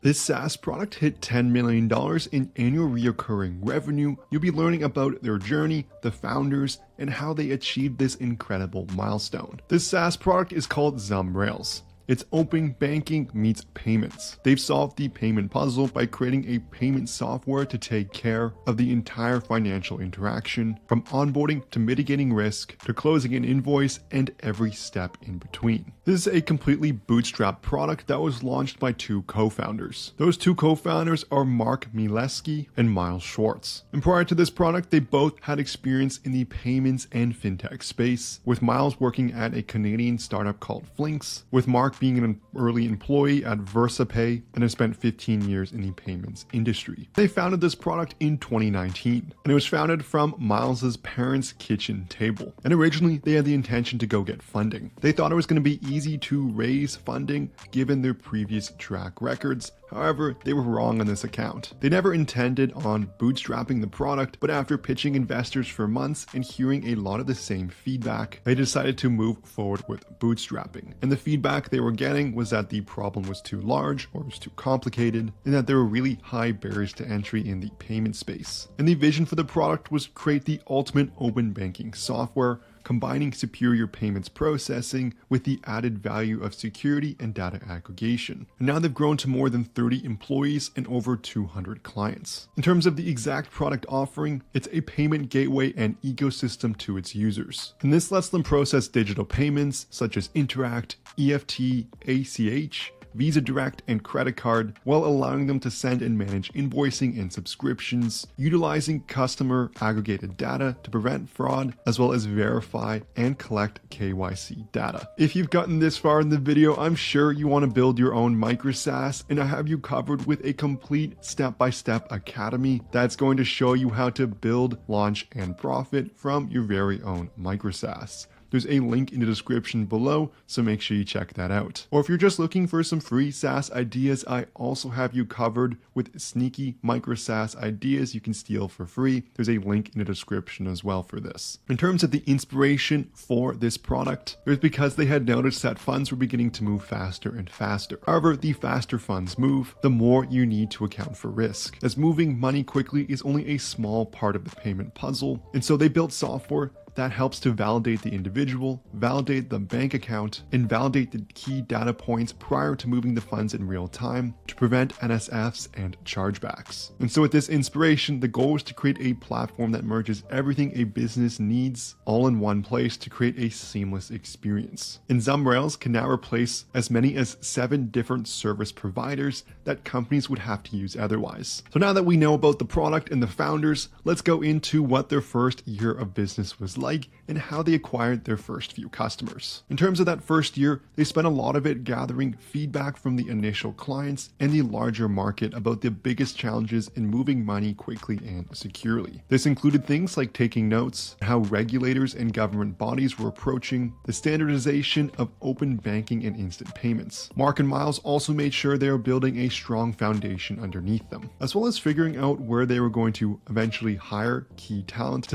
This SaaS product hit $10 million in annual recurring revenue. You'll be learning about their journey, the founders, and how they achieved this incredible milestone. This SaaS product is called Zum Rails. It's open banking meets payments. They've solved the payment puzzle by creating a payment software to take care of the entire financial interaction, from onboarding to mitigating risk to closing an invoice and every step in between. This is a completely bootstrapped product that was launched by two co-founders. Those two co-founders are Mark Mileski and Miles Schwartz. And prior to this product, they both had experience in the payments and fintech space, with Miles working at a Canadian startup called Flinks, with Mark being an early employee at VersaPay and has spent 15 years in the payments industry. They founded this product in 2019, and it was founded from Miles's parents' kitchen table. And originally, they had the intention to go get funding. They thought it was going to be easy to raise funding given their previous track records. However, they were wrong on this account. They never intended on bootstrapping the product, but after pitching investors for months and hearing a lot of the same feedback, they decided to move forward with bootstrapping. And the feedback they were getting was that the problem was too large or was too complicated, and that there were really high barriers to entry in the payment space. And the vision for the product was to create the ultimate open banking software, combining superior payments processing with the added value of security and data aggregation. And now they've grown to more than 30 employees and over 200 clients. In terms of the exact product offering, it's a payment gateway and ecosystem to its users. And this lets them process digital payments such as Interact, EFT, ACH, Visa Direct, and credit card, while allowing them to send and manage invoicing and subscriptions, utilizing customer aggregated data to prevent fraud, as well as verify and collect KYC data. If you've gotten this far in the video, I'm sure you want to build your own micro SaaS, and I have you covered with a complete step-by-step academy that's going to show you how to build, launch, and profit from your very own micro SaaS. There's a link in the description below, so make sure you check that out. Or if you're just looking for some free SaaS ideas, I also have you covered with sneaky micro SaaS ideas you can steal for free. There's a link in the description as well for this. In terms of the inspiration for this product, it was because they had noticed that funds were beginning to move faster and faster. However, the faster funds move, the more you need to account for risk, as moving money quickly is only a small part of the payment puzzle. And so they built software that helps to validate the individual, validate the bank account, and validate the key data points prior to moving the funds in real time to prevent NSFs and chargebacks. And so with this inspiration, the goal was to create a platform that merges everything a business needs all in one place to create a seamless experience. And Zum Rails can now replace as many as 7 different service providers that companies would have to use otherwise. So now that we know about the product and the founders, let's go into what their first year of business was like and how they acquired their first few customers. In terms of that first year, they spent a lot of it gathering feedback from the initial clients and the larger market about the biggest challenges in moving money quickly and securely. This included things like taking notes, how regulators and government bodies were approaching the standardization of open banking and instant payments. Mark and Miles also made sure they were building a strong foundation underneath them, as well as figuring out where they were going to eventually hire key talent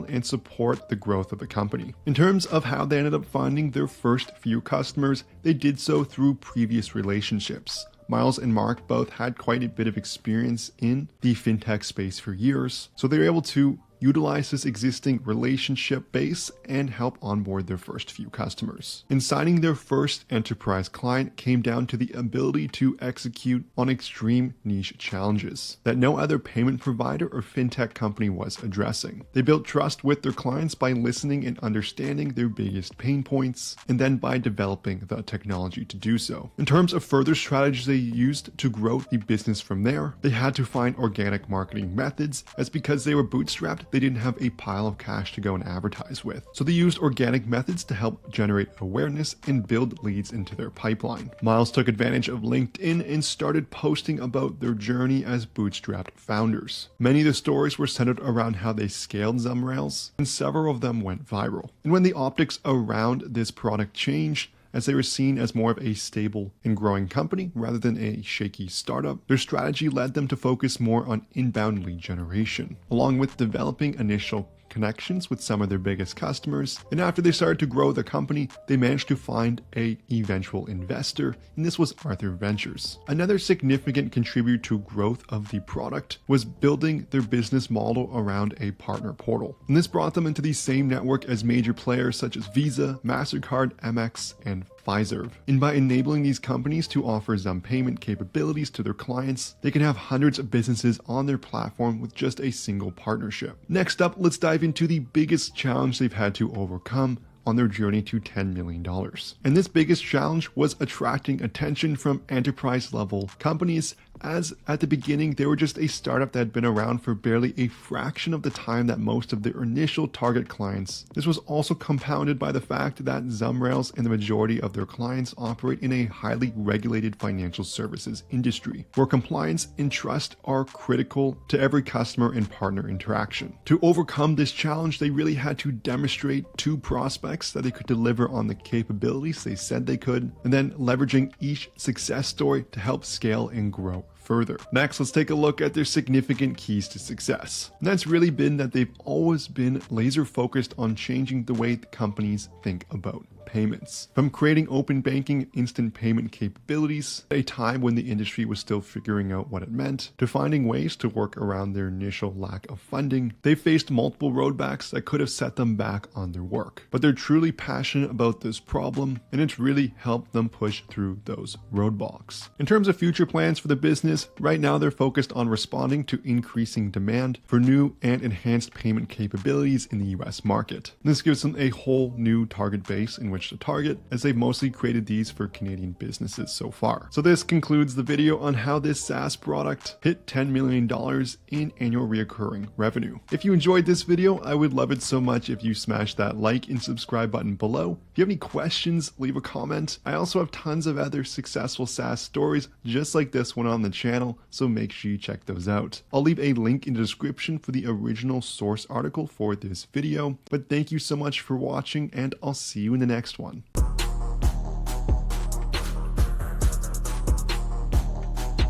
and support the growth of the company. In terms of how they ended up finding their first few customers, they did so through previous relationships. Miles and Mark both had quite a bit of experience in the fintech space for years, so they were able to utilize this existing relationship base and help onboard their first few customers. And signing their first enterprise client came down to the ability to execute on extreme niche challenges that no other payment provider or fintech company was addressing. They built trust with their clients by listening and understanding their biggest pain points, and then by developing the technology to do so. In terms of further strategies they used to grow the business from there, they had to find organic marketing methods, as because they were bootstrapped, they didn't have a pile of cash to go and advertise with. So they used organic methods to help generate awareness and build leads into their pipeline. Miles took advantage of LinkedIn and started posting about their journey as bootstrapped founders. Many of the stories were centered around how they scaled Zum Rails, and several of them went viral. And when the optics around this product changed, as they were seen as more of a stable and growing company rather than a shaky startup, their strategy led them to focus more on inbound lead generation, along with developing initial connections with some of their biggest customers, and after they started to grow the company, they managed to find an eventual investor, and this was Arthur Ventures. Another significant contributor to growth of the product was building their business model around a partner portal, and this brought them into the same network as major players such as Visa, MasterCard, Amex, and Fiserv. And by enabling these companies to offer Zum payment capabilities to their clients, they can have hundreds of businesses on their platform with just a single partnership. Next up, let's dive into the biggest challenge they've had to overcome on their journey to $10 million. And this biggest challenge was attracting attention from enterprise level companies, as at the beginning they were just a startup that had been around for barely a fraction of the time that most of their initial target clients. This was also compounded by the fact that Zum Rails and the majority of their clients operate in a highly regulated financial services industry, where compliance and trust are critical to every customer and partner interaction. To overcome this challenge, they really had to demonstrate to prospects that they could deliver on the capabilities they said they could, and then leveraging each success story to help scale and grow further. Next, let's take a look at their significant keys to success. And that's really been that they've always been laser focused on changing the way the companies think about payments. From creating open banking instant payment capabilities at a time when the industry was still figuring out what it meant, to finding ways to work around their initial lack of funding, they faced multiple roadblocks that could have set them back on their work. But they're truly passionate about this problem, and it's really helped them push through those roadblocks. In terms of future plans for the business, right now they're focused on responding to increasing demand for new and enhanced payment capabilities in the US market. This gives them a whole new target base in which to target, as they've mostly created these for Canadian businesses so far. So this concludes the video on how this SaaS product hit $10 million in annual recurring revenue. If you enjoyed this video, I would love it so much if you smash that like and subscribe button below. If you have any questions, leave a comment. I also have tons of other successful SaaS stories just like this one on the channel, so make sure you check those out. I'll leave a link in the description for the original source article for this video, but thank you so much for watching, and I'll see you in the next one.